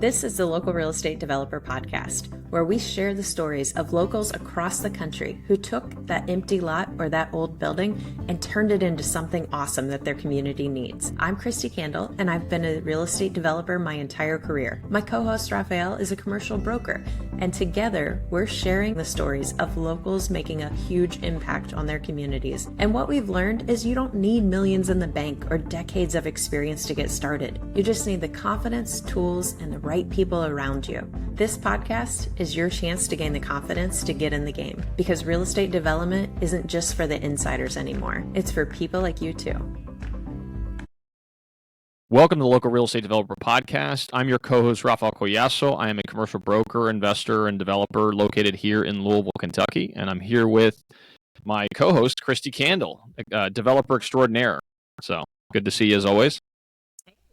This is the Local Real Estate Developer Podcast, where we share the stories of locals across the country who took that empty lot or that old building and turned it into something awesome that their community needs. I'm Kristi Kandel, and I've been a real estate developer my entire career. My co-host Raphael is a commercial broker, and together we're sharing the stories of locals making a huge impact on their communities. And what we've learned is you don't need millions in the bank or decades of experience to get started. You just need the confidence, tools, and the right people around you. This podcast is your chance to gain the confidence to get in the game, because real estate development isn't just for the insiders anymore. It's for people like you too. Welcome to the Local Real Estate Developer Podcast. I'm your co-host, Raphael. I am a commercial broker, investor, and developer located here in Louisville, Kentucky, and I'm here with my co-host, Kristi Kandel, developer extraordinaire. So good to see you as always.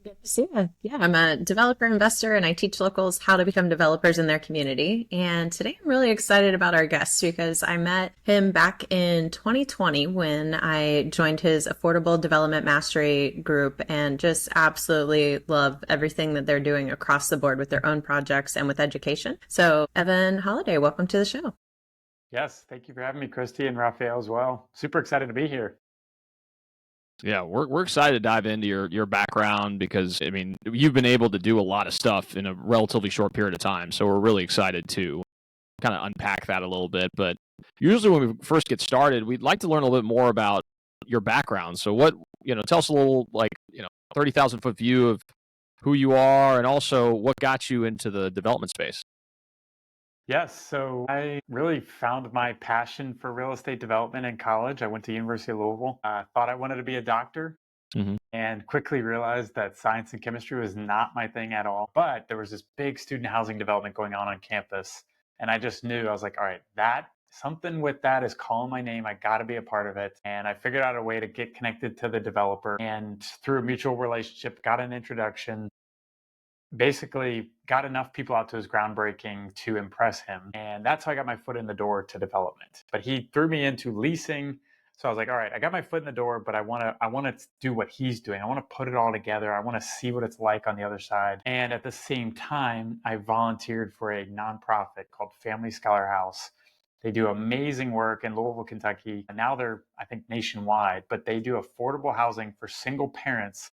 Good to see you. Yeah, I'm a developer investor and I teach locals how to become developers in their community. And today I'm really excited about our guest because I met him back in 2020 when I joined his Affordable Development Mastery group and just absolutely love everything that they're doing across the board with their own projects and with education. So Evan Holladay, welcome to the show. Yes, thank you for having me, Kristi, and Raphael as well. Super excited to be here. Yeah, we're excited to dive into your background because, I mean, you've been able to do a lot of stuff in a relatively short period of time. So we're really excited to kind of unpack that a little bit. But usually when we first get started, we'd like to learn a little bit more about your background. So tell us a little, 30,000 foot view of who you are and also what got you into the development space. Yes, so I really found my passion for real estate development in college. I went to University of Louisville. I thought I wanted to be a doctor and quickly realized that science and chemistry was not my thing at all. But there was this big student housing development going on campus. And I just knew, I was like, all right, something with that is calling my name. I got to be a part of it. And I figured out a way to get connected to the developer. And through a mutual relationship, got an introduction. Basically got enough people out to his groundbreaking to impress him. And that's how I got my foot in the door to development. But he threw me into leasing. So I was like, all right, I got my foot in the door, but I want to do what he's doing. I want to put it all together. I want to see what it's like on the other side. And at the same time, I volunteered for a nonprofit called Family Scholar House. They do amazing work in Louisville, Kentucky. And now they're, I think, nationwide, but they do affordable housing for single parents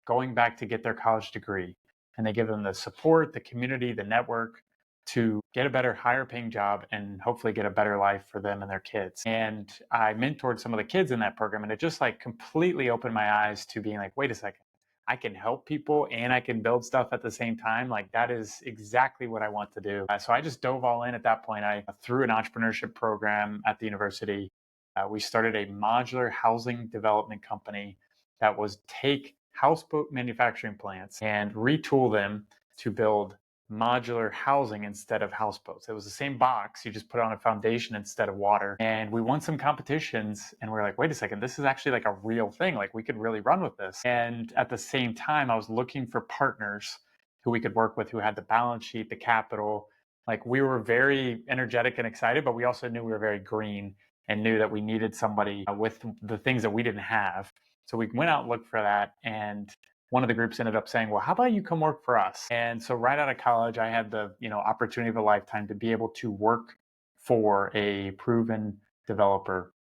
going back to get their college degree. And they give them the support, the community, the network to get a better, higher paying job and hopefully get a better life for them and their kids. And I mentored some of the kids in that program, and it just completely opened my eyes to being like, wait a second, I can help people and I can build stuff at the same time. That is exactly what I want to do. So I just dove all in at that point. Through an entrepreneurship program at the university, we started a modular housing development company that was take houseboat manufacturing plants and retool them to build modular housing instead of houseboats. It was the same box, you just put it on a foundation instead of water. And we won some competitions and we're like, wait a second, this is actually a real thing. We could really run with this. And at the same time, I was looking for partners who we could work with, who had the balance sheet, the capital. We were very energetic and excited, but we also knew we were very green and knew that we needed somebody with the things that we didn't have. So we went out and looked for that. And one of the groups ended up saying, well, how about you come work for us? And so right out of college, I had the opportunity of a lifetime to be able to work for a proven developer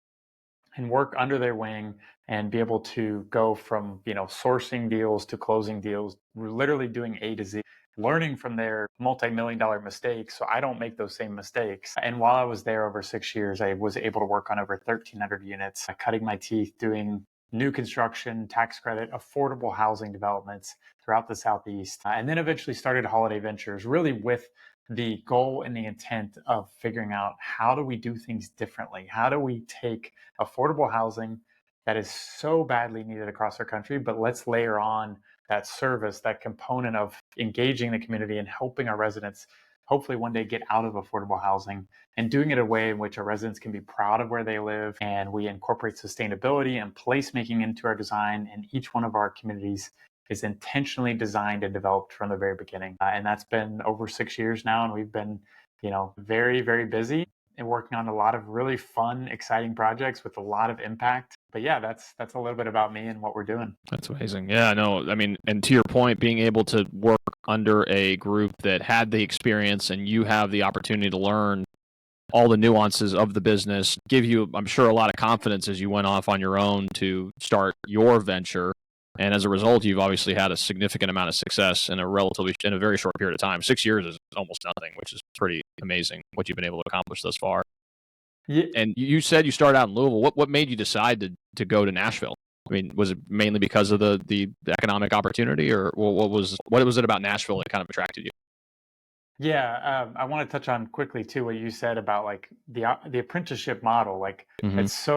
and work under their wing and be able to go from, sourcing deals to closing deals. We're literally doing A to Z, learning from their multi-million-dollar mistakes so I don't make those same mistakes. And while I was there over 6 years, I was able to work on over 1,300 units, cutting my teeth doing new construction, tax credit, affordable housing developments throughout the Southeast. And then eventually started Holladay Ventures, really with the goal and the intent of figuring out how do we do things differently? How do we take affordable housing that is so badly needed across our country, but let's layer on that service, that component of engaging the community and helping our residents hopefully one day get out of affordable housing and doing it in a way in which our residents can be proud of where they live. And we incorporate sustainability and placemaking into our design. And each one of our communities is intentionally designed and developed from the very beginning. And that's been over 6 years now. And we've been, very, very busy and working on a lot of really fun, exciting projects with a lot of impact. But yeah, that's a little bit about me and what we're doing. That's amazing. Yeah, no, I mean, and to your point, being able to work under a group that had the experience and you have the opportunity to learn all the nuances of the business give you, I'm sure, a lot of confidence as you went off on your own to start your venture. And as a result, you've obviously had a significant amount of success in a very short period of time. 6 years is almost nothing, which is pretty amazing what you've been able to accomplish thus far. Yeah. And you said you started out in Louisville. What made you decide to go to Nashville? I mean, was it mainly because of the economic opportunity, or what was it about Nashville that kind of attracted you? Yeah, I want to touch on quickly too what you said about like the apprenticeship model. Like it's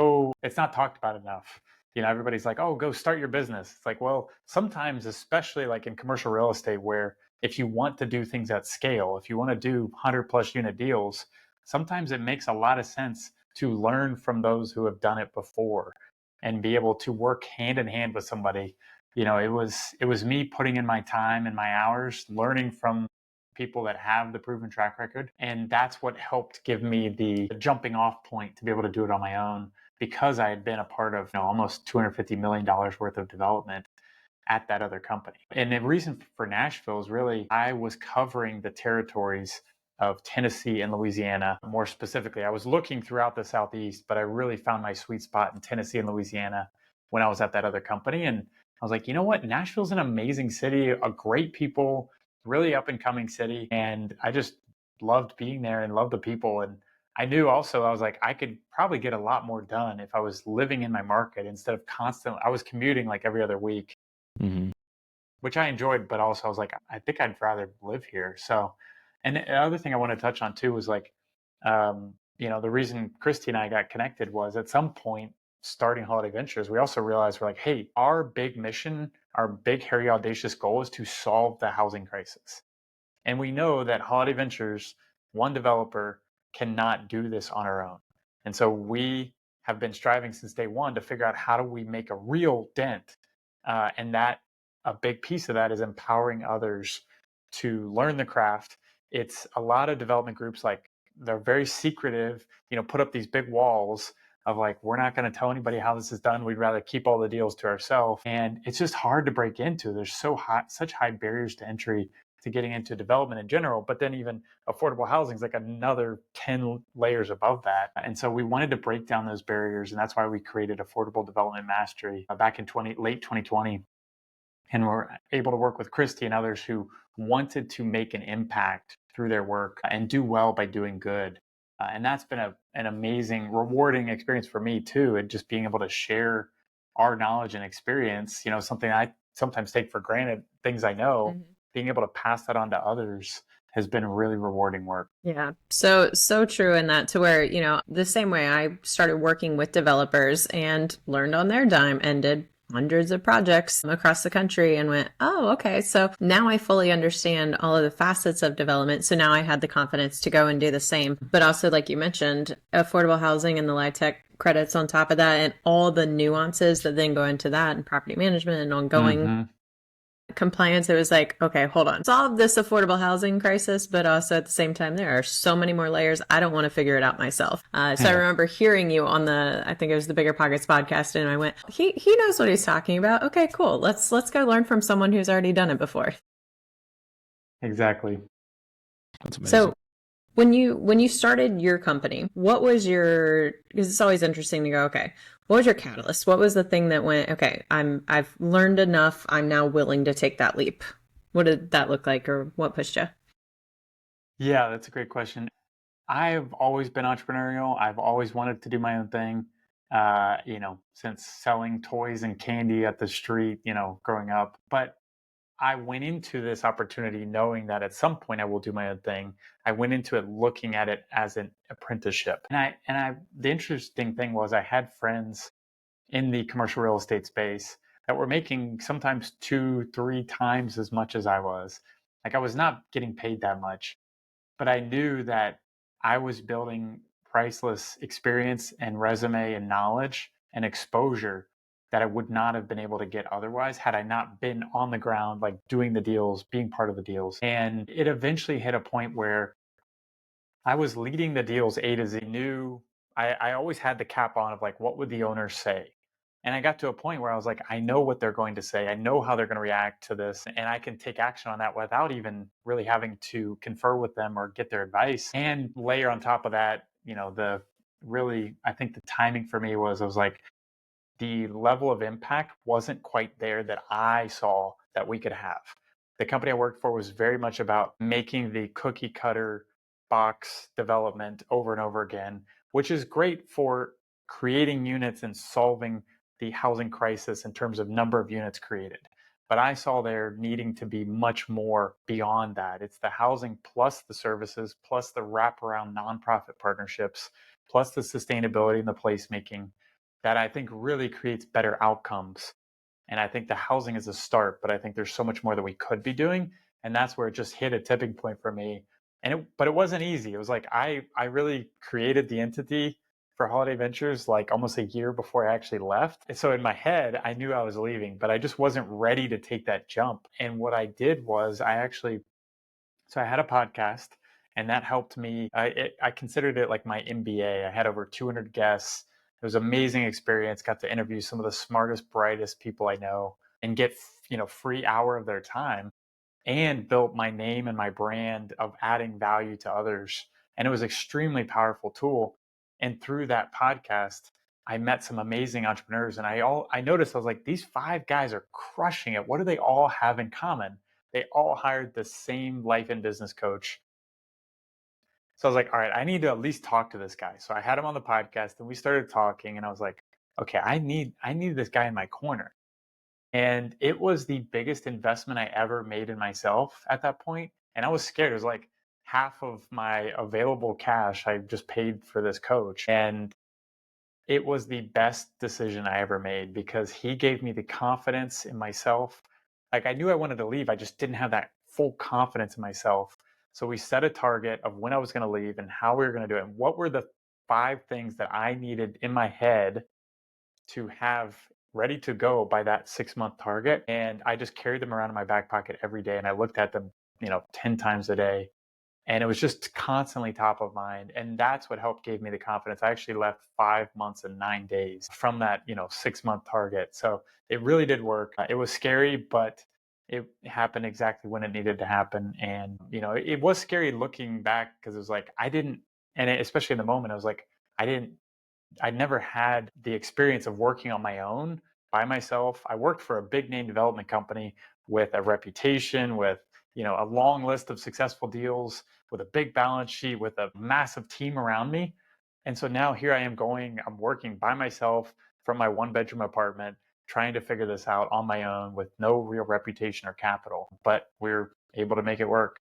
not talked about enough. Everybody's like, "Oh, go start your business." It's like, well, sometimes, especially like in commercial real estate, where if you want to do things at scale, if you want to do 100+ unit deals, sometimes it makes a lot of sense to learn from those who have done it before and be able to work hand in hand with somebody. It was me putting in my time and my hours, learning from people that have the proven track record. And that's what helped give me the jumping off point to be able to do it on my own, because I had been a part of almost $250 million worth of development at that other company. And the reason for Nashville is really I was covering the territories of Tennessee and Louisiana. More specifically, I was looking throughout the Southeast, but I really found my sweet spot in Tennessee and Louisiana when I was at that other company. And I was like, you know what? Nashville's an amazing city, a great people, really up and coming city. And I just loved being there and loved the people. And I knew also, I was like, I could probably get a lot more done if I was living in my market instead of I was commuting like every other week, which I enjoyed, but also I was like, I think I'd rather live here. So, and the other thing I want to touch on too was like, the reason Kristi and I got connected was at some point starting Holladay Ventures, we also realized we're like, hey, our big mission, our big, hairy, audacious goal is to solve the housing crisis. And we know that Holladay Ventures, one developer, cannot do this on our own. And so we have been striving since day one to figure out how do we make a real dent. And that a big piece of that is empowering others to learn the craft. It's a lot of development groups, like they're very secretive, put up these big walls of like, we're not going to tell anybody how this is done. We'd rather keep all the deals to ourselves. And it's just hard to break into. There's such high barriers to entry to getting into development in general, but then even affordable housing is like another 10 layers above that. And so we wanted to break down those barriers. And that's why we created Affordable Development Mastery back in late 2020. And we're able to work with Kristi and others who wanted to make an impact through their work and do well by doing good. And that's been an amazing, rewarding experience for me too. And just being able to share our knowledge and experience, something I sometimes take for granted, things I know, being able to pass that on to others has been really rewarding work. Yeah. So true in that, to where, the same way I started working with developers and learned on their dime and did hundreds of projects across the country and went, oh, okay. So now I fully understand all of the facets of development. So now I had the confidence to go and do the same. But also, like you mentioned, affordable housing and the LIHTC credits on top of that and all the nuances that then go into that and property management and ongoing compliance. It was like, okay, hold on. Solve this affordable housing crisis, but also at the same time, there are so many more layers. I don't want to figure it out myself. I remember hearing you on I think it was the Bigger Pockets podcast, and I went, he knows what he's talking about. Okay, cool. Let's go learn from someone who's already done it before. Exactly. That's amazing. So when you started your company, what was because it's always interesting to go, okay, what was your catalyst? What was the thing that went, okay, I've learned enough. I'm now willing to take that leap. What did that look like, or what pushed you? Yeah, that's a great question. I've always been entrepreneurial. I've always wanted to do my own thing, since selling toys and candy at the street, growing up. But I went into this opportunity knowing that at some point I will do my own thing. I went into it looking at it as an apprenticeship. The interesting thing was I had friends in the commercial real estate space that were making sometimes 2-3 times as much as I was. Like, I was not getting paid that much, but I knew that I was building priceless experience and resume and knowledge and exposure that I would not have been able to get otherwise had I not been on the ground, like doing the deals, being part of the deals. And it eventually hit a point where I was leading the deals A to Z. I always had the cap on of like, what would the owners say? And I got to a point where I was like, I know what they're going to say. I know how they're going to react to this. And I can take action on that without even really having to confer with them or get their advice. And layer on top of that, I think the timing for me was, I was like, the level of impact wasn't quite there that I saw that we could have. The company I worked for was very much about making the cookie cutter box development over and over again, which is great for creating units and solving the housing crisis in terms of number of units created. But I saw there needing to be much more beyond that. It's the housing plus the services, plus the wraparound nonprofit partnerships, plus the sustainability and the placemaking that I think really creates better outcomes. And I think the housing is a start, but I think there's so much more that we could be doing. And that's where it just hit a tipping point for me. But it wasn't easy. It was like I really created the entity for Holladay Ventures like almost a year before I actually left. And so in my head, I knew I was leaving, but I just wasn't ready to take that jump. And what I did was so I had a podcast, and that helped me. I considered it like my MBA. I had over 200 guests. It was an amazing experience. Got to interview some of the smartest, brightest people I know and get, free hour of their time, and built my name and my brand of adding value to others. And it was an extremely powerful tool. And through that podcast, I met some amazing entrepreneurs, and I noticed, I was like, these 5 guys are crushing it. What do they all have in common? They all hired the same life and business coach. So I was like, all right, I need to at least talk to this guy. So I had him on the podcast, and we started talking, and I was like, okay, I need this guy in my corner. And it was the biggest investment I ever made in myself at that point. And I was scared. It was like half of my available cash I just paid for this coach. And it was the best decision I ever made because he gave me the confidence in myself. Like, I knew I wanted to leave, I just didn't have that full confidence in myself. So we set a target of when I was going to leave and how we were going to do it. And what were the 5 things that I needed in my head to have ready to go by that 6-month target. And I just carried them around in my back pocket every day. And I looked at them, 10 times a day. And it was just constantly top of mind. And that's what helped gave me the confidence. I actually left 5 months and 9 days from that, 6-month target. So it really did work. It was scary, but it happened exactly when it needed to happen. And, it was scary looking back because it was like, especially in the moment, I was like, I'd never had the experience of working on my own by myself. I worked for a big name development company with a reputation, with a long list of successful deals, with a big balance sheet, with a massive team around me. And so now here I am I'm working by myself from my 1-bedroom apartment, trying to figure this out on my own with no real reputation or capital, but we're able to make it work.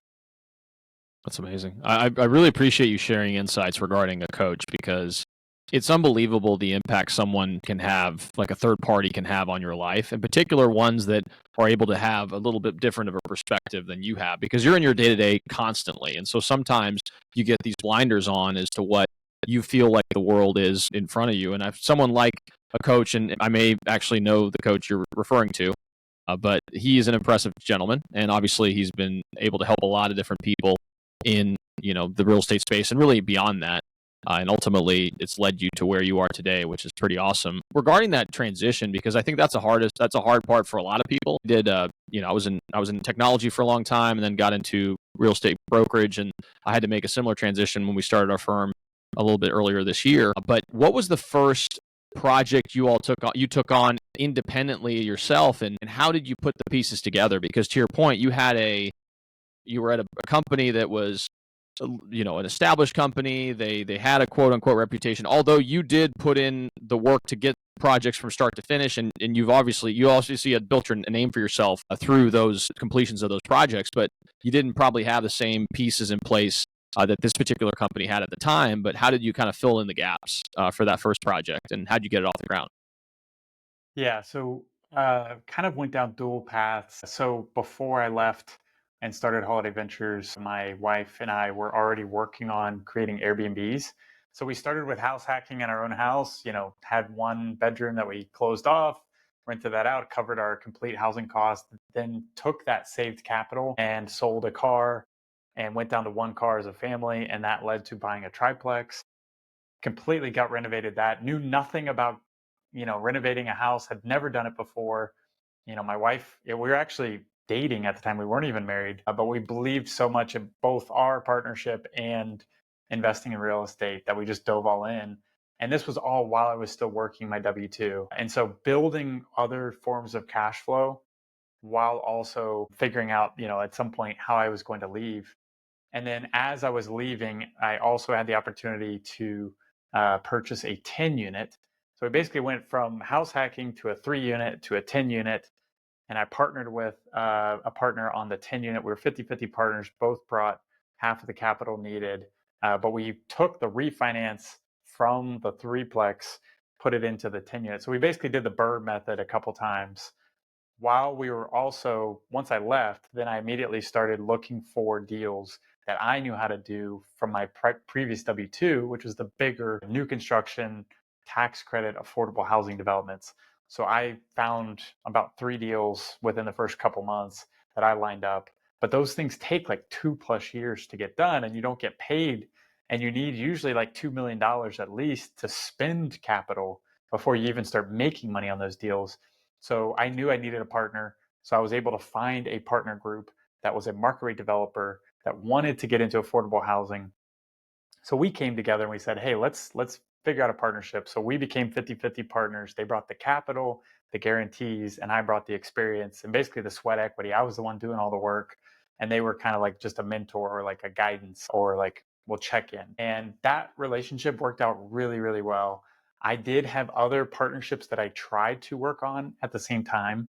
That's amazing. I really appreciate you sharing insights regarding a coach because it's unbelievable the impact someone can have, like a third party can have on your life, in particular ones that are able to have a little bit different of a perspective than you have because you're in your day-to-day constantly. And so sometimes you get these blinders on as to what you feel like the world is in front of you. And if someone like a coach, and I may actually know the coach you're referring to, but he is an impressive gentleman. And obviously he's been able to help a lot of different people in, the real estate space and really beyond that. And ultimately, it's led you to where you are today, which is pretty awesome. Regarding that transition, because I think that's a hard part for a lot of people. I was in technology for a long time, and then got into real estate brokerage, and I had to make a similar transition when we started our firm a little bit earlier this year. But what was the first project you took on independently yourself, and how did you put the pieces together? Because to your point, you were at a company that was an established company. They had a quote unquote reputation, although you did put in the work to get projects from start to finish. And you obviously had built a name for yourself through those completions of those projects, but you didn't probably have the same pieces in place that this particular company had at the time. But how did you kind of fill in the gaps for that first project, and how did you get it off the ground? Yeah, so kind of went down dual paths. So before I left and started Holladay Ventures, my wife and I were already working on creating Airbnbs. So we started with house hacking in our own house, had 1 bedroom that we closed off, rented that out, covered our complete housing cost, then took that saved capital and sold a car, and went down to one car as a family. And that led to buying a triplex, completely got renovated that, knew nothing about, renovating a house, had never done it before. My wife, we were actually dating at the time. We weren't even married, but we believed so much in both our partnership and investing in real estate that we just dove all in. And this was all while I was still working my W-2. And so building other forms of cash flow while also figuring out, at some point how I was going to leave. And then as I was leaving, I also had the opportunity to purchase a 10 unit. So we basically went from house hacking to a 3 unit to a 10 unit. And I partnered with a partner on the 10 unit. We were 50-50 partners, both brought half of the capital needed. But we took the refinance from the threeplex, put it into the 10 unit. So we basically did the Burr method a couple times. While we were also, once I left, then I immediately started looking for deals that I knew how to do from my previous W-2, which was the bigger new construction, tax credit, affordable housing developments. So I found about 3 deals within the first couple months that I lined up. But those things take like 2+ years to get done, and you don't get paid. And you need usually like $2 million at least to spend capital before you even start making money on those deals. So I knew I needed a partner. So I was able to find a partner group that was a market rate developer that wanted to get into affordable housing. So we came together and we said, hey, let's figure out a partnership. So we became 50-50 partners. They brought the capital, the guarantees, and I brought the experience and basically the sweat equity. I was the one doing all the work, and they were kind of like just a mentor or like a guidance, or like we'll check in. And that relationship worked out really, really well. I did have other partnerships that I tried to work on at the same time,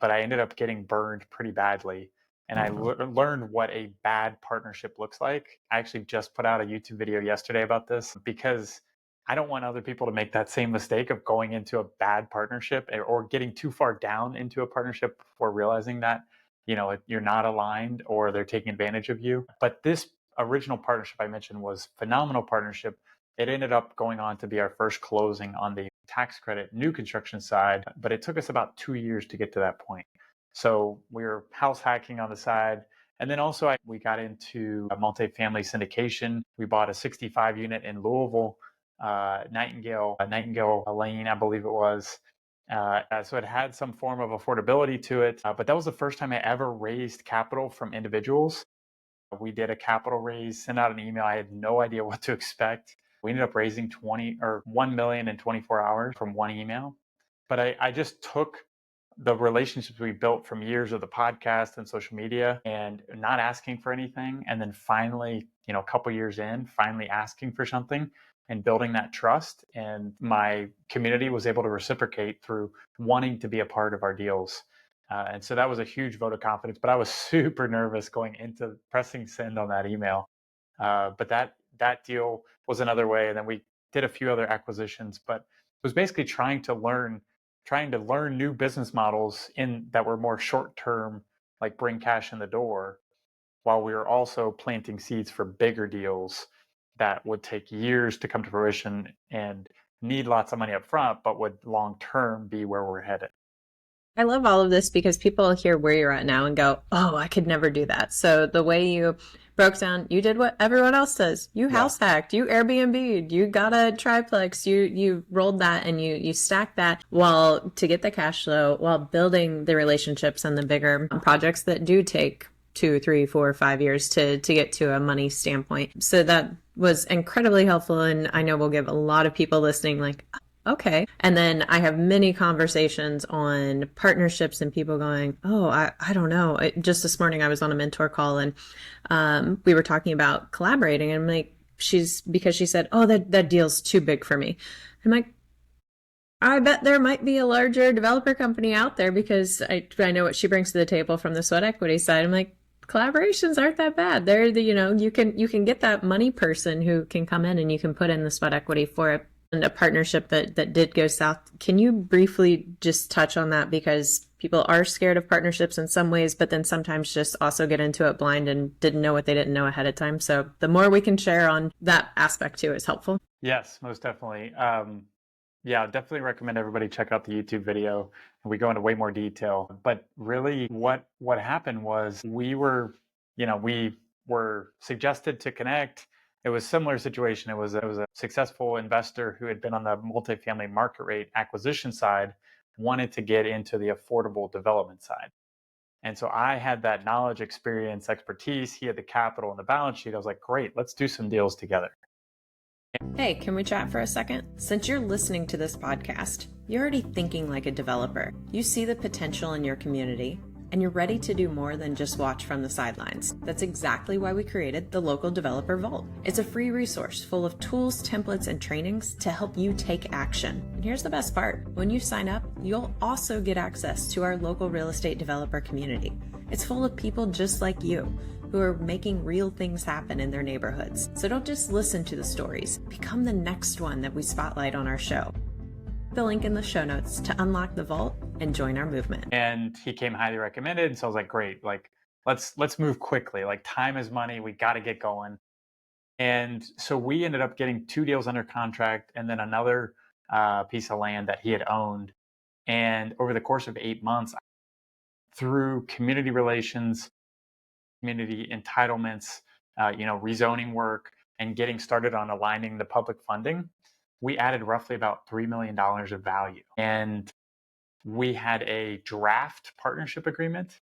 but I ended up getting burned pretty badly. And I learned what a bad partnership looks like. I actually just put out a YouTube video yesterday about this because I don't want other people to make that same mistake of going into a bad partnership or getting too far down into a partnership before realizing that, you're not aligned or they're taking advantage of you. But this original partnership I mentioned was a phenomenal partnership. It ended up going on to be our first closing on the tax credit new construction side, but it took us about 2 years to get to that point. So we were house hacking on the side. And then also we got into a multifamily syndication. We bought a 65 unit in Louisville, Nightingale Lane, I believe it was. So it had some form of affordability to it. But that was the first time I ever raised capital from individuals. We did a capital raise, sent out an email. I had no idea what to expect. We ended up raising 1 million in 24 hours from one email. But I just took the relationships we built from years of the podcast and social media and not asking for anything. And then finally, a couple years in, finally asking for something and building that trust. And my community was able to reciprocate through wanting to be a part of our deals. And so that was a huge vote of confidence, but I was super nervous going into pressing send on that email. But that deal was another way. And then we did a few other acquisitions, but it was basically trying to learn new business models that were more short term, like bring cash in the door, while we were also planting seeds for bigger deals that would take years to come to fruition and need lots of money up front, but would long term be where we're headed. I love all of this because people hear where you're at now and go, oh, I could never do that. So the way you broke down, you did what everyone else does. You house hacked, you Airbnb'd, you got a triplex, you rolled that and you stacked that to get the cash flow while building the relationships and the bigger projects that do take 2, 3, 4, 5 years to get to a money standpoint. So that was incredibly helpful. And I know we'll give a lot of people listening like, okay. And then I have many conversations on partnerships and people going, oh, I don't know. Just this morning I was on a mentor call and we were talking about collaborating. And I'm like, because she said, oh, that deal's too big for me. I'm like, I bet there might be a larger developer company out there because I know what she brings to the table from the sweat equity side. I'm like, collaborations aren't that bad. They're you can get that money person who can come in and you can put in the sweat equity for it. And a partnership that did go south. Can you briefly just touch on that? Because people are scared of partnerships in some ways, but then sometimes just also get into it blind and didn't know what they didn't know ahead of time. So the more we can share on that aspect too is helpful. Yes, most definitely. Definitely recommend everybody check out the YouTube video. And we go into way more detail. But really what happened was we were suggested to connect. It was a similar situation. It was a successful investor who had been on the multifamily market rate acquisition side, wanted to get into the affordable development side. And so I had that knowledge, experience, expertise. He had the capital and the balance sheet. I was like, great, let's do some deals together. Hey, can we chat for a second? Since you're listening to this podcast, you're already thinking like a developer. You see the potential in your community, and you're ready to do more than just watch from the sidelines. That's exactly why we created the Local Developer Vault. It's a free resource full of tools, templates, and trainings to help you take action. And here's the best part. When you sign up, you'll also get access to our local real estate developer community. It's full of people just like you who are making real things happen in their neighborhoods. So don't just listen to the stories. Become the next one that we spotlight on our show. The link in the show notes to unlock the vault and join our movement. And he came highly recommended. So I was like, great, like let's move quickly. Like time is money. We got to get going. And so we ended up getting 2 deals under contract and then another piece of land that he had owned. And over the course of 8 months, through community relations, community entitlements, rezoning work, and getting started on aligning the public funding, we added roughly about $3 million of value. And we had a draft partnership agreement,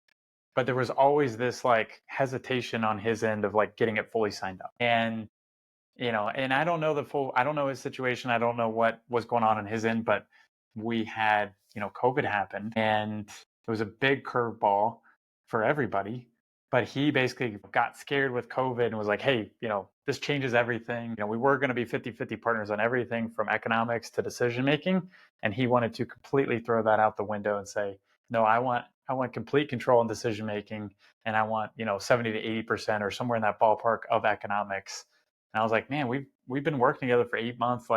but there was always this like hesitation on his end of like getting it fully signed up. And, and I don't know his situation. I don't know what was going on his end, but we had, COVID happen, and it was a big curveball for everybody. But he basically got scared with COVID and was like, hey, this changes everything. We were going to be 50-50 partners on everything from economics to decision making. And he wanted to completely throw that out the window and say, no, I want complete control in decision making. And I want, 70 to 80% or somewhere in that ballpark of economics. And I was like, man, we've been working together for 8 months,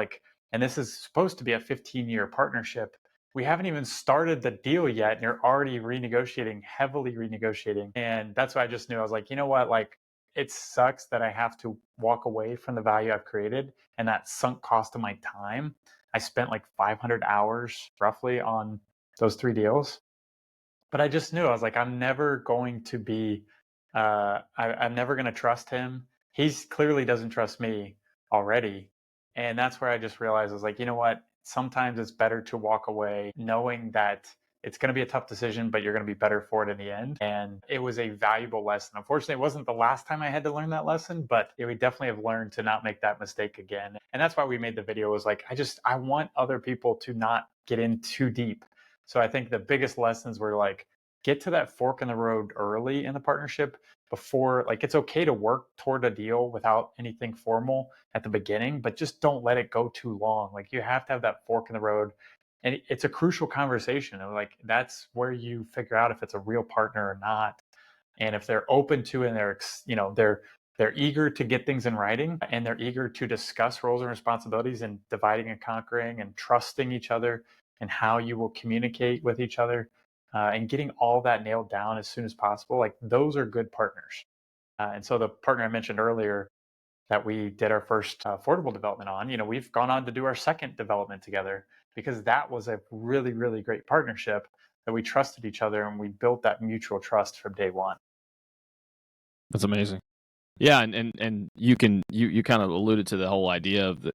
and this is supposed to be a 15-year partnership. We haven't even started the deal yet, and you're already heavily renegotiating. And that's why I just knew. I was like, you know what? Like, it sucks that I have to walk away from the value I've created and that sunk cost of my time. I spent like 500 hours roughly on those 3 deals. But I just knew. I was like, I'm never going to be, I'm never going to trust him. He clearly doesn't trust me already. And that's where I just realized, I was like, you know what? Sometimes it's better to walk away knowing that it's going to be a tough decision, but you're going to be better for it in the end. And it was a valuable lesson. Unfortunately, it wasn't the last time I had to learn that lesson, but we definitely have learned to not make that mistake again. And that's why we made the video. Was like, I want other people to not get in too deep. So I think the biggest lessons were like, get to that fork in the road early in the partnership before, like, it's okay to work toward a deal without anything formal at the beginning, but just don't let it go too long. Like, you have to have that fork in the road. And it's a crucial conversation. And like, that's where you figure out if it's a real partner or not. And if they're open to it and they're eager to get things in writing, and they're eager to discuss roles and responsibilities and dividing and conquering and trusting each other and how you will communicate with each other, and getting all that nailed down as soon as possible. Like, those are good partners. And so the partner I mentioned earlier that we did our first affordable development on, we've gone on to do our second development together, because that was a really, really great partnership that we trusted each other, and we built that mutual trust from day one. That's amazing. Yeah, and you kind of alluded to the whole idea of the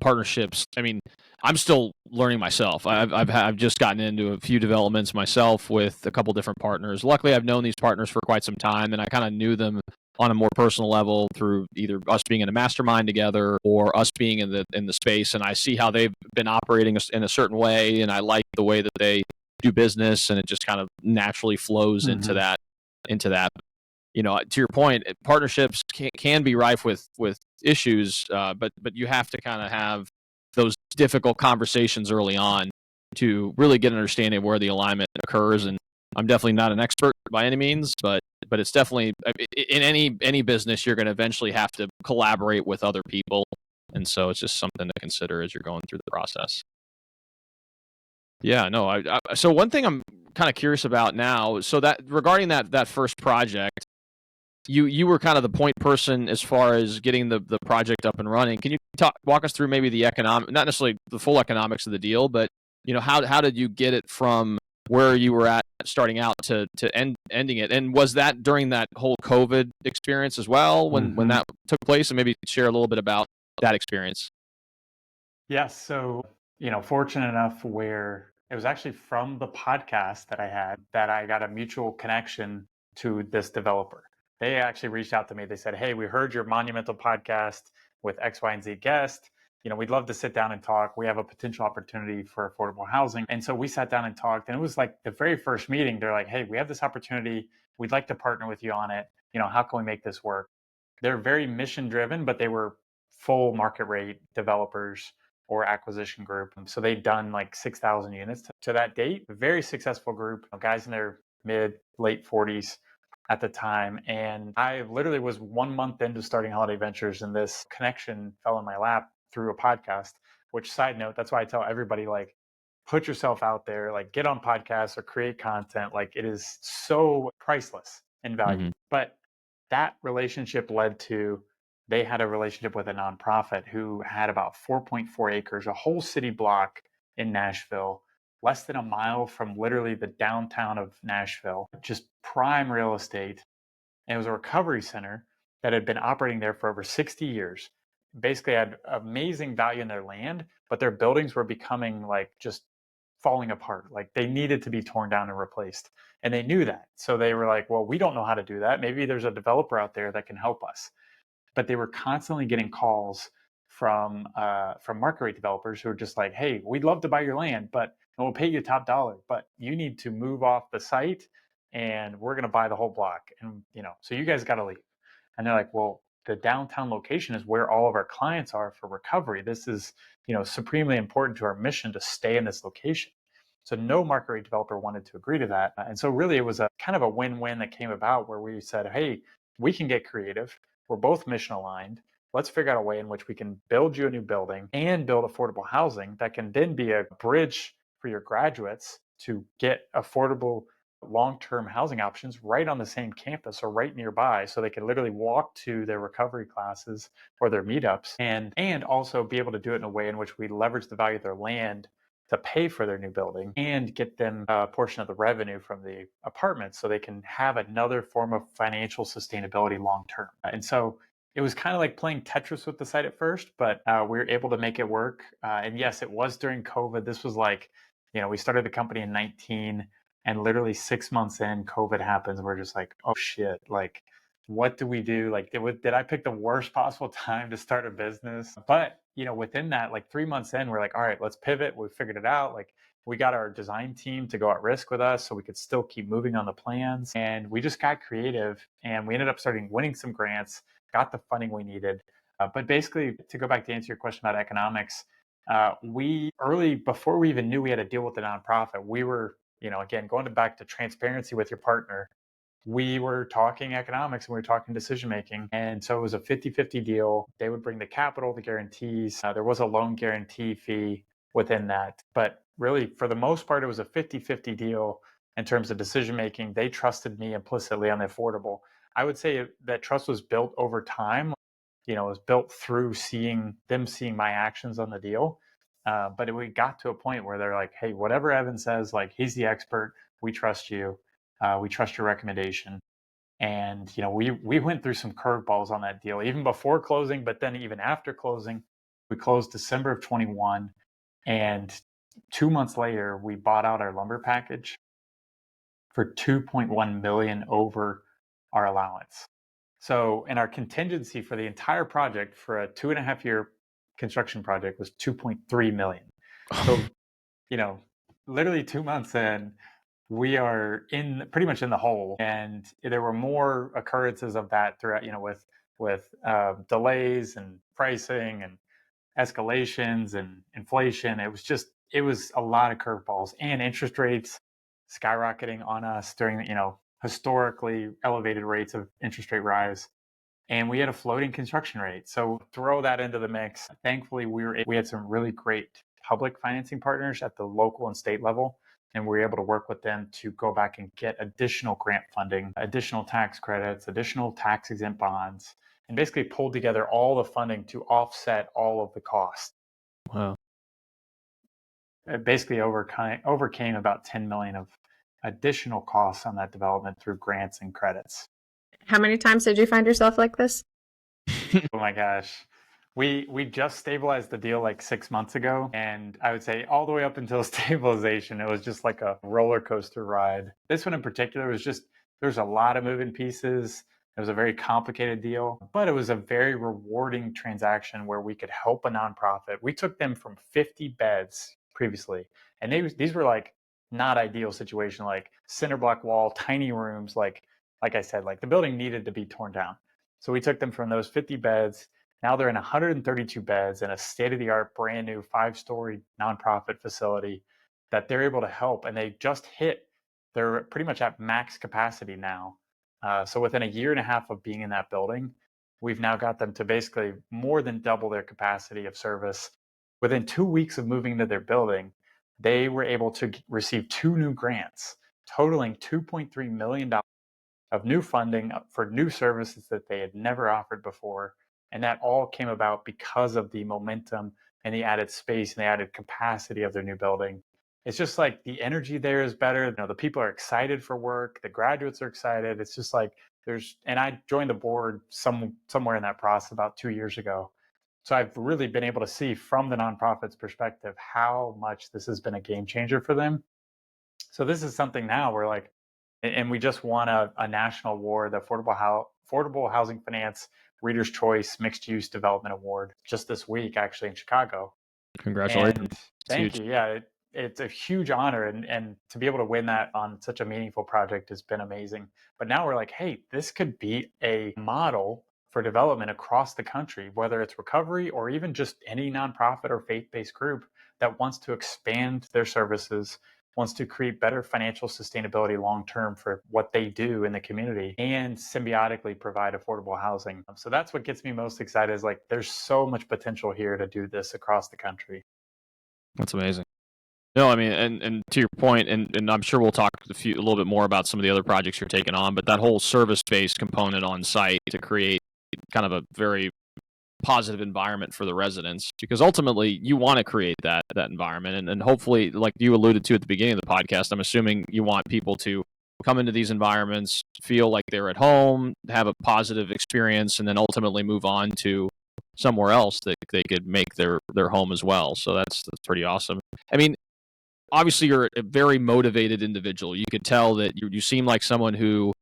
partnerships. I mean, I'm still learning myself. I've just gotten into a few developments myself with a couple different partners. Luckily, I've known these partners for quite some time, and I kind of knew them on a more personal level through either us being in a mastermind together or us being in the space. And I see how they've been operating in a certain way, and I like the way that they do business, and it just kind of naturally flows into that. To your point, partnerships can be rife with issues, but you have to kind of have those difficult conversations early on to really get an understanding of where the alignment occurs. And I'm definitely not an expert by any means, but it's definitely, in any business, you're going to eventually have to collaborate with other people, and so it's just something to consider as you're going through the process. Yeah, no. So one thing I'm kind of curious about now, so that regarding that first project. You were kind of the point person as far as getting the project up and running. Can you walk us through maybe the economic, not necessarily the full economics of the deal, but how did you get it from where you were at starting out to ending it. And was that during that whole COVID experience as well when that took place? And maybe share a little bit about that experience. Yes. So, fortunate enough where it was actually from the podcast that I had that I got a mutual connection to this developer. They actually reached out to me. They said, "Hey, we heard your monumental podcast with X, Y, and Z guest. We'd love to sit down and talk. We have a potential opportunity for affordable housing." And so we sat down and talked. And it was like the very first meeting. They're like, "Hey, we have this opportunity. We'd like to partner with you on it. How can we make this work?" They're very mission driven, but they were full market rate developers or acquisition group. So they'd done like 6,000 units to that date. A very successful group, guys in their late 40s at the time. And I literally was 1 month into starting Holladay Ventures, and this connection fell in my lap through a podcast, which, side note, that's why I tell everybody, like, put yourself out there, like get on podcasts or create content. Like, it is so priceless in value. But that relationship led to, they had a relationship with a nonprofit who had about 4.4 acres, a whole city block in Nashville, less than a mile from literally the downtown of Nashville, just prime real estate. And it was a recovery center that had been operating there for over 60 years. Basically had amazing value in their land, but their buildings were becoming like just falling apart. Like they needed to be torn down and replaced. And they knew that. So they were like, well, we don't know how to do that. Maybe there's a developer out there that can help us. But they were constantly getting calls from market rate developers who were just like, "Hey, we'd love to buy your land, but we'll pay you top dollar, but you need to move off the site, and we're going to buy the whole block, and so you guys got to leave." And they're like, "Well, the downtown location is where all of our clients are for recovery. This is supremely important to our mission to stay in this location." So no market rate developer wanted to agree to that, and so really it was a kind of a win-win that came about where we said, "Hey, we can get creative. We're both mission aligned. Let's figure out a way in which we can build you a new building and build affordable housing that can then be a bridge for your graduates to get affordable long-term housing options right on the same campus or right nearby, so they can literally walk to their recovery classes or their meetups, and also be able to do it in a way in which we leverage the value of their land to pay for their new building and get them a portion of the revenue from the apartments so they can have another form of financial sustainability long term." And so it was kind of like playing Tetris with the site at first, but we were able to make it work. And yes, it was during COVID. This was like, we started the company in 19, and literally 6 months in, COVID happens. We're just like, oh shit, like, what do we do? Like, did I pick the worst possible time to start a business? But, within that, like 3 months in, we're like, all right, let's pivot. We figured it out. Like, we got our design team to go at risk with us so we could still keep moving on the plans. And we just got creative, and we ended up winning some grants, got the funding we needed. But basically, to go back to answer your question about economics, before we even knew we had to deal with the nonprofit, we were, again, going back to transparency with your partner, we were talking economics and we were talking decision making. And so it was a 50-50 deal. They would bring the capital, the guarantees. There was a loan guarantee fee within that. But really, for the most part, it was a 50-50 deal in terms of decision making. They trusted me implicitly on the affordable. I would say that trust was built over time. It was built through seeing my actions on the deal. But we got to a point where they're like, "Hey, whatever Evan says, like, he's the expert. We trust you. We trust your recommendation." And we went through some curveballs on that deal, even before closing, but then even after closing. We closed December of 21, and 2 months later, we bought out our lumber package for 2.1 million over our allowance. So, and our contingency for the entire project for a 2.5-year construction project was 2.3 million. So, literally 2 months in, we are pretty much in the hole. And there were more occurrences of that throughout, with delays and pricing and escalations and inflation. It was a lot of curveballs, and interest rates skyrocketing on us during, historically elevated rates of interest rate rise. And we had a floating construction rate. So throw that into the mix. Thankfully, we had some really great public financing partners at the local and state level, and we were able to work with them to go back and get additional grant funding, additional tax credits, additional tax exempt bonds, and basically pulled together all the funding to offset all of the costs. Wow. basically overcame about 10 million of additional costs on that development through grants and credits. How many times did you find yourself like this? Oh my gosh. We just stabilized the deal like 6 months ago. And I would say all the way up until stabilization, it was just like a roller coaster ride. This one in particular was just, there's a lot of moving pieces. It was a very complicated deal, but it was a very rewarding transaction where we could help a nonprofit. We took them from 50 beds previously, and these were like not ideal situation, like cinder block wall, tiny rooms, like I said, like the building needed to be torn down. So we took them from those 50 beds. Now they're in 132 beds in a state-of-the-art, brand new 5-story nonprofit facility that they're able to help. And they just hit, they're pretty much at max capacity now. So within a year and a half of being in that building, we've now got them to basically more than double their capacity of service. Within 2 weeks of moving into their building, they were able to receive 2 new grants, totaling $2.3 million of new funding for new services that they had never offered before. And that all came about because of the momentum and the added space and the added capacity of their new building. It's just like the energy there is better. The people are excited for work. The graduates are excited. It's just like and I joined the board somewhere in that process about 2 years ago. So I've really been able to see from the nonprofit's perspective how much this has been a game changer for them. So this is something now where like, and we just won a national award, the Affordable Housing Finance Reader's Choice Mixed Use Development Award, just this week, actually, in Chicago. Congratulations. And thank you. Yeah, it's a huge honor. And to be able to win that on such a meaningful project has been amazing. But now we're like, hey, this could be a model for development across the country, whether it's recovery or even just any nonprofit or faith-based group that wants to expand their services, wants to create better financial sustainability long-term for what they do in the community and symbiotically provide affordable housing. So that's what gets me most excited is like, there's so much potential here to do this across the country. That's amazing. No, I mean, and to your point, and I'm sure we'll talk a little bit more about some of the other projects you're taking on, but that whole service-based component on site to create kind of a very positive environment for the residents, because ultimately you want to create that environment, and hopefully, like you alluded to at the beginning of the podcast, I'm assuming you want people to come into these environments, feel like they're at home, have a positive experience, and then ultimately move on to somewhere else that they could make their home as well. So that's pretty awesome. I mean, obviously you're a very motivated individual. You could tell that you seem like someone who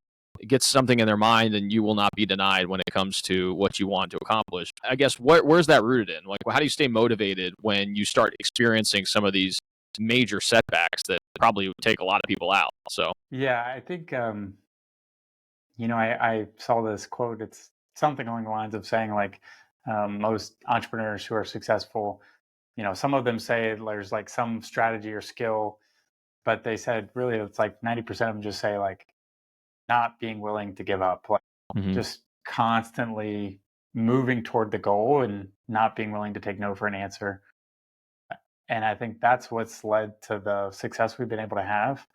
gets something in their mind and you will not be denied when it comes to what you want to accomplish. I guess where's that rooted in? Like, how do you stay motivated when you start experiencing some of these major setbacks that probably would take a lot of people out? So yeah, I think I saw this quote. It's something along the lines of saying like most entrepreneurs who are successful, some of them say there's like some strategy or skill, but they said really it's like 90% of them just say like not being willing to give up, like just constantly moving toward the goal and not being willing to take no for an answer. And I think that's what's led to the success we've been able to have.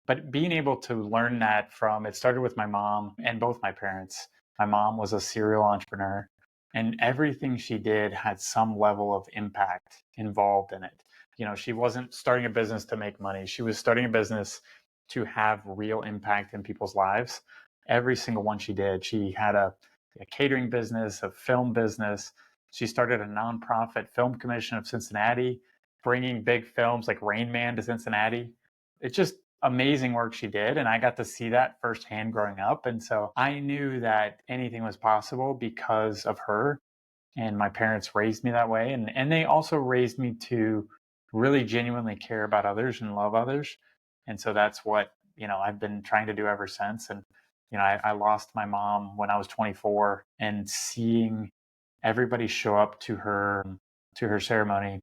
But being able to learn that it started with my mom and both my parents. My mom was a serial entrepreneur, and everything she did had some level of impact involved in it. She wasn't starting a business to make money. She was starting a business to have real impact in people's lives. Every single one she did. She had a catering business, a film business. She started a nonprofit film commission of Cincinnati, bringing big films like Rain Man to Cincinnati. It's just amazing work she did, and I got to see that firsthand growing up. And so I knew that anything was possible because of her, and my parents raised me that way, and they also raised me to really genuinely care about others and love others. And so that's what I've been trying to do ever since. And I lost my mom when I was 24, and seeing everybody show up to her ceremony,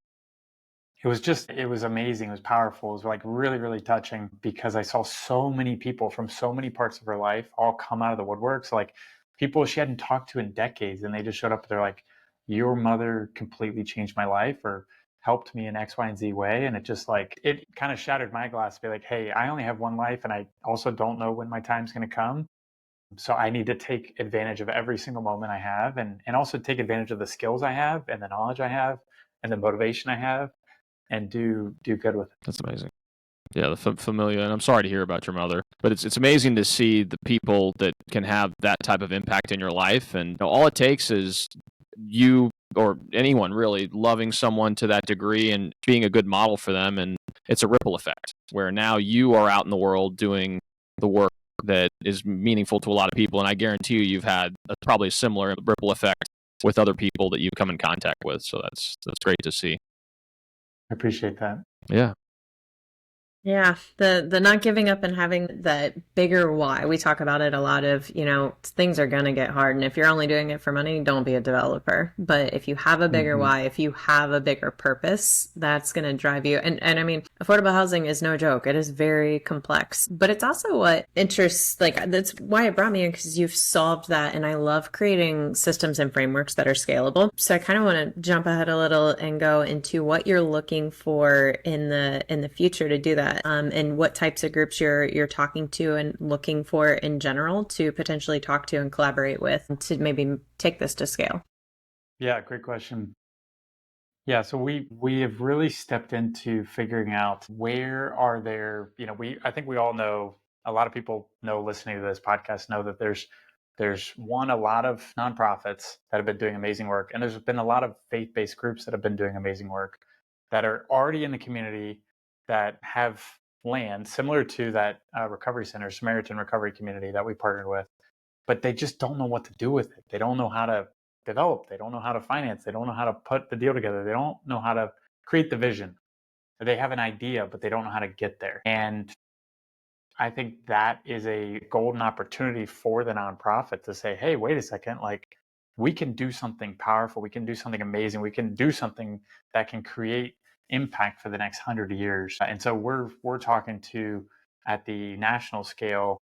it was amazing. It was powerful. It was like really, really touching because I saw so many people from so many parts of her life all come out of the woodworks. Like people she hadn't talked to in decades, and they just showed up. They're like, your mother completely changed my life or helped me in X, Y, and Z way. And it kind of shattered my glass to be like, hey, I only have one life, and I also don't know when my time's going to come. So I need to take advantage of every single moment I have, and also take advantage of the skills I have and the knowledge I have and the motivation I have. and do good with it. That's amazing. Yeah, the familiar, and I'm sorry to hear about your mother, but it's amazing to see the people that can have that type of impact in your life, and all it takes is you or anyone really loving someone to that degree and being a good model for them, and it's a ripple effect where now you are out in the world doing the work that is meaningful to a lot of people, and I guarantee you've had probably a similar ripple effect with other people that you come in contact with. So that's great to see. I appreciate that. Yeah. Yeah, the not giving up and having that bigger why. We talk about it a lot of, things are going to get hard. And if you're only doing it for money, don't be a developer. But if you have a bigger why, if you have a bigger purpose, that's going to drive you. And I mean, affordable housing is no joke. It is very complex, but it's also what interests, that's why it brought me in, because you've solved that. And I love creating systems and frameworks that are scalable. So I kind of want to jump ahead a little and go into what you're looking for in the future to do that. And what types of groups you're talking to and looking for in general to potentially talk to and collaborate with to maybe take this to scale? Yeah, great question. Yeah, so we have really stepped into figuring out where are there, I think we all know, a lot of people know listening to this podcast know that there's a lot of nonprofits that have been doing amazing work, and there's been a lot of faith-based groups that have been doing amazing work that are already in the community that have land similar to that recovery center, Samaritan Recovery Community that we partnered with, but they just don't know what to do with it. They don't know how to develop. They don't know how to finance. They don't know how to put the deal together. They don't know how to create the vision. They have an idea, but they don't know how to get there. And I think that is a golden opportunity for the nonprofit to say, hey, wait a second, we can do something powerful. We can do something amazing. We can do something that can create impact for the next 100 years. And so we're talking to, at the national scale,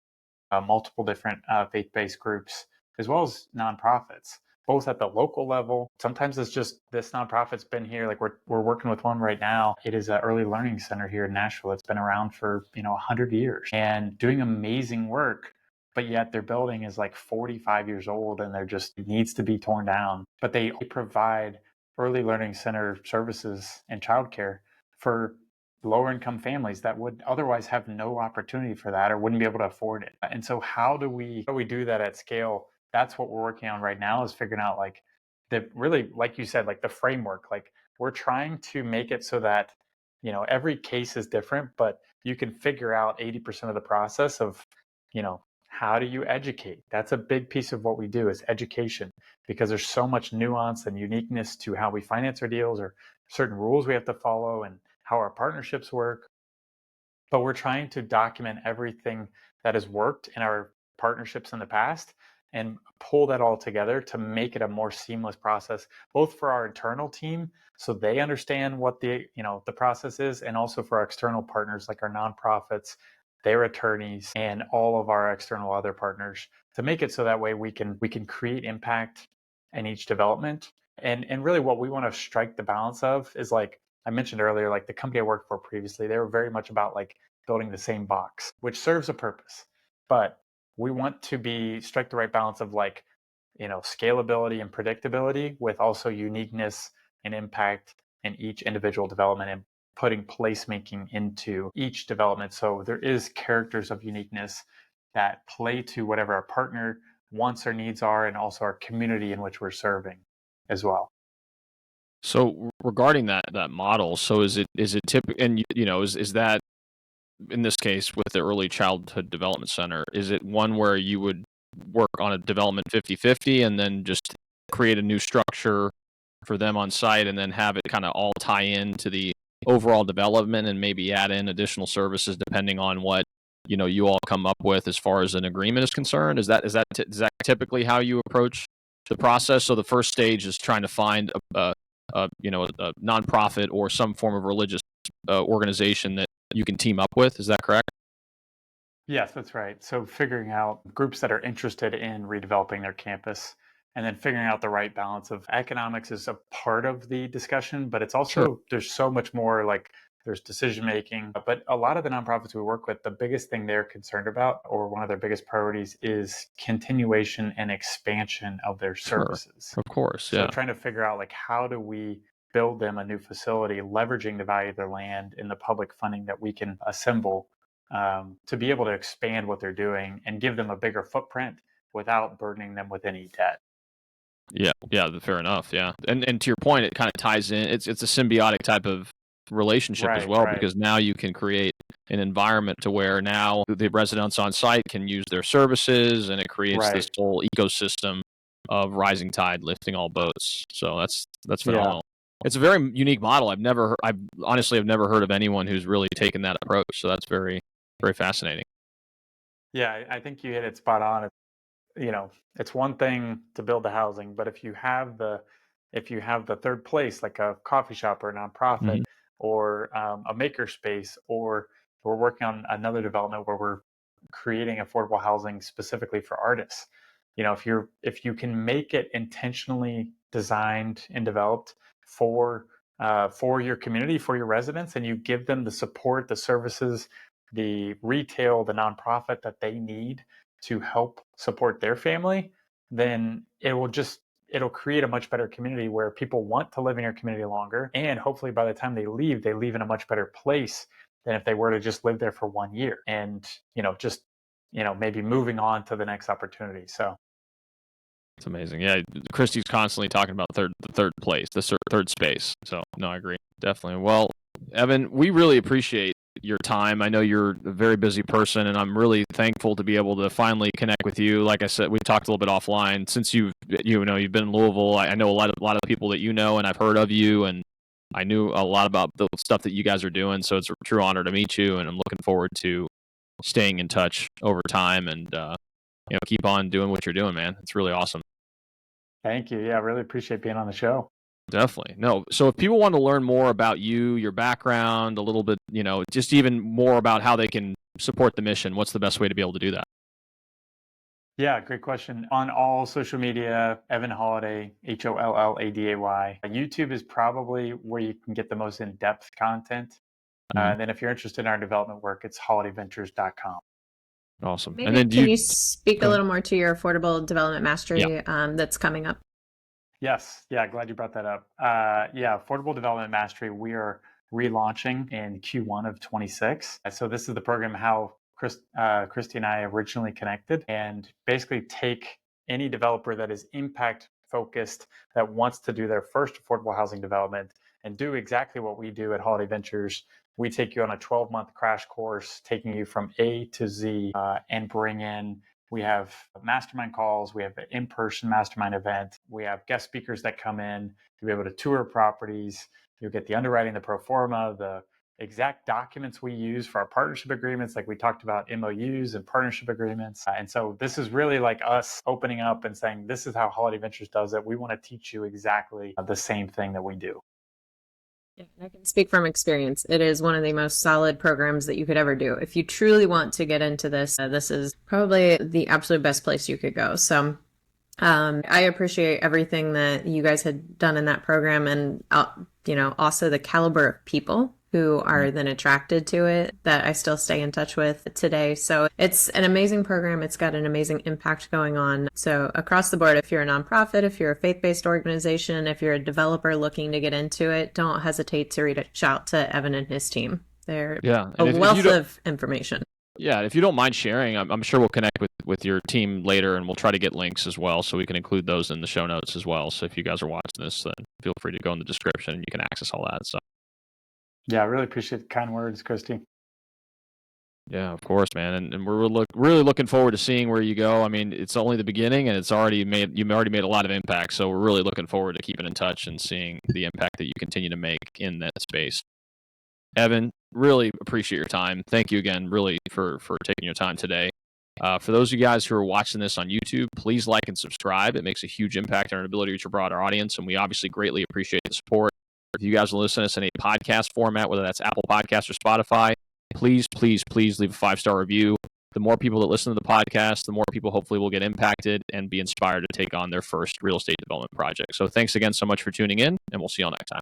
multiple different faith-based groups, as well as nonprofits, both at the local level. Sometimes it's just this nonprofit's been here. Like we're working with one right now. It is an early learning center here in Nashville. It's been around for 100 years and doing amazing work. But yet their building is like 45 years old and they're just needs to be torn down. But they provide early learning center services and childcare for lower income families that would otherwise have no opportunity for that or wouldn't be able to afford it. And so how do we do that at scale? That's what we're working on right now, is figuring out really, like you said, the framework. We're trying to make it so that every case is different, but you can figure out 80% of the process of how do you educate? That's a big piece of what we do, is education, because there's so much nuance and uniqueness to how we finance our deals, or certain rules we have to follow, and how our partnerships work. But we're trying to document everything that has worked in our partnerships in the past and pull that all together to make it a more seamless process, both for our internal team, so they understand what the process is, and also for our external partners, like our nonprofits, their attorneys, and all of our external other partners, to make it so that way we can create impact in each development. And really what we want to strike the balance of is, like I mentioned earlier, the company I worked for previously, they were very much about building the same box, which serves a purpose. But we want to strike the right balance of scalability and predictability, with also uniqueness and impact in each individual development, and putting placemaking into each development. So there is characters of uniqueness that play to whatever our partner wants or needs are, and also our community in which we're serving as well. So regarding that model, so is it typical, and is that, in this case with the early childhood development center, is it one where you would work on a development 50-50 and then just create a new structure for them on site, and then have it kind of all tie into the overall development, and maybe add in additional services depending on what you all come up with as far as an agreement is concerned? Is that typically how you approach the process? So the first stage is trying to find a nonprofit or some form of religious organization that you can team up with. Is that correct? Yes, that's right. So figuring out groups that are interested in redeveloping their campus, and then figuring out the right balance of economics is a part of the discussion, but it's also, there's so much more, there's decision making. But a lot of the nonprofits we work with, the biggest thing they're concerned about, or one of their biggest priorities, is continuation and expansion of their services. Of course, yeah. So trying to figure out how do we build them a new facility, leveraging the value of their land and the public funding that we can assemble to be able to expand what they're doing and give them a bigger footprint without burdening them with any debt. Yeah, fair enough. Yeah, and to your point, it kind of ties in. It's a symbiotic type of relationship as well, because now you can create an environment to where now the residents on site can use their services, and it creates this whole ecosystem of rising tide lifting all boats. So that's phenomenal. Yeah. It's a very unique model. I've honestly never heard of anyone who's really taken that approach. So that's very, very fascinating. Yeah, I think you hit it spot on. It's one thing to build the housing, but if you have the third place, like a coffee shop or a nonprofit, or a maker space, or we're working on another development where we're creating affordable housing specifically for artists. If you can make it intentionally designed and developed for your community, for your residents, and you give them the support, the services, the retail, the nonprofit that they need to help support their family, then it'll create a much better community where people want to live in your community longer. And hopefully by the time they leave in a much better place than if they were to just live there for 1 year and, maybe moving on to the next opportunity. So it's amazing. Yeah. Kristi's constantly talking about the third place, the third space. So no, I agree. Definitely. Well, Evan, we really appreciate your time. I know you're a very busy person, and I'm really thankful to be able to finally connect with you. Like I said, we talked a little bit offline. Since you've been in Louisville, I know a lot of people that and I've heard of you, and I knew a lot about the stuff that you guys are doing. So it's a true honor to meet you, and I'm looking forward to staying in touch over time and keep on doing what you're doing, man. It's really awesome. Thank you. Yeah, I really appreciate being on the show. Definitely. No. So if people want to learn more about you, your background, a little bit, just even more about how they can support the mission, what's the best way to be able to do that? Yeah, great question. On all social media, Evan Holladay, Holladay. YouTube is probably where you can get the most in-depth content. And then if you're interested in our development work, it's holladayventures.com. Awesome. Maybe, and then can you speak a little more to your Affordable Development Mastery that's coming up? Yes. Yeah, glad you brought that up. Affordable Development Mastery, we are relaunching in Q1 of 26. So this is the program how Kristi and I originally connected, and basically take any developer that is impact focused, that wants to do their first affordable housing development and do exactly what we do at Holladay Ventures. We take you on a 12-month crash course, taking you from A to Z, and we have mastermind calls, we have an in-person mastermind event, we have guest speakers that come in to be able to tour properties. You'll get the underwriting, the pro forma, the exact documents we use for our partnership agreements, like we talked about MOUs and partnership agreements. And so this is really like us opening up and saying, this is how Holladay Ventures does it. We want to teach you exactly the same thing that we do. Yeah, I can speak from experience. It is one of the most solid programs that you could ever do. If you truly want to get into this, this is probably the absolute best place you could go. So I appreciate everything that you guys had done in that program, and also the caliber of people who are then attracted to it that I still stay in touch with today. So it's an amazing program. It's got an amazing impact going on. So across the board, if you're a nonprofit, if you're a faith-based organization, if you're a developer looking to get into it, don't hesitate to reach out to Evan and his team. They're a wealth of information. Yeah, if you don't mind sharing, I'm sure we'll connect with your team later, and we'll try to get links as well, so we can include those in the show notes as well. So if you guys are watching this, then feel free to go in the description and you can access all that. So. Yeah, I really appreciate the kind words, Kristi. Yeah, of course, man. And we're really looking forward to seeing where you go. I mean, it's only the beginning, and you've already made a lot of impact. So we're really looking forward to keeping in touch and seeing the impact that you continue to make in that space. Evan, really appreciate your time. Thank you again, really, for taking your time today. For those of you guys who are watching this on YouTube, please like and subscribe. It makes a huge impact on our ability to reach a broader audience, and we obviously greatly appreciate the support. If you guys will listen to us in a podcast format, whether that's Apple Podcasts or Spotify, please leave a 5-star review. The more people that listen to the podcast, the more people hopefully will get impacted and be inspired to take on their first real estate development project. So thanks again so much for tuning in, and we'll see you all next time.